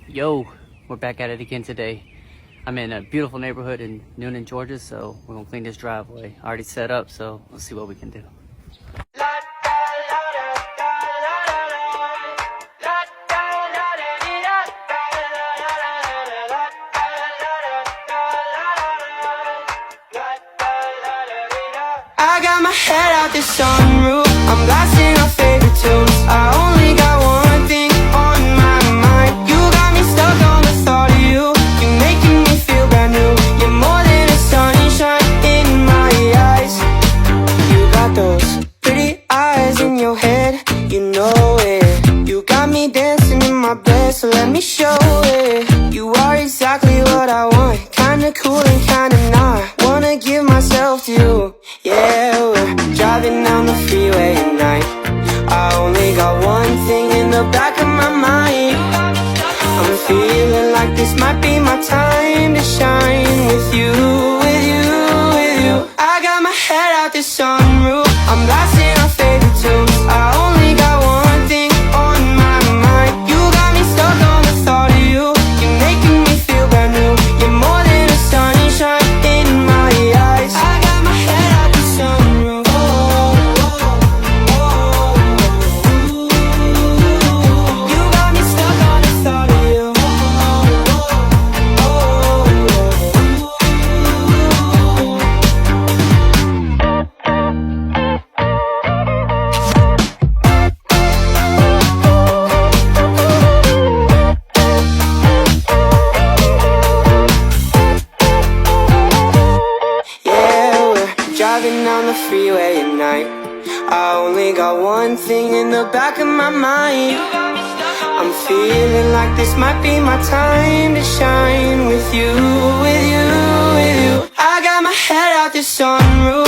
Yo, we're back at it again today. I'm in a beautiful neighborhood in Newnan, Georgia, so we're gonna clean this driveway. Already set up, so let's see what we can do. I got my head out the sunroof, I'm blasting our favorite tunes. I only got one thing on my mind. You got me stuck on the thought of you. You're making me feel brand new. You're more than a sunshine in my eyes. You got those pretty eyes in your head, you know it. You got me dancing in my bed, so let me show it. You are exactly what I want, kinda cool and kinda not. Wanna give myself to you. Yeah, we're driving down the freeway at night. I only got one thing in the back of my mind. I'm feeling like this might be my time to shine with you, with you, with you. I got my head out the sunroof, I'm blasting our favorite tunes. I only got one thing on my mind. You got me stuck on the thought of you. You're making me feel brand new. You're more than a sunshine in my eyes. I got my head out the sunroof. You got me stuck on the thought of you. Yeah, we're driving down the freeway at night. I only got one thing in the back of my mind. I'm feeling like this might be my time to shine with you, with you, with you. I got my head out the sunroof,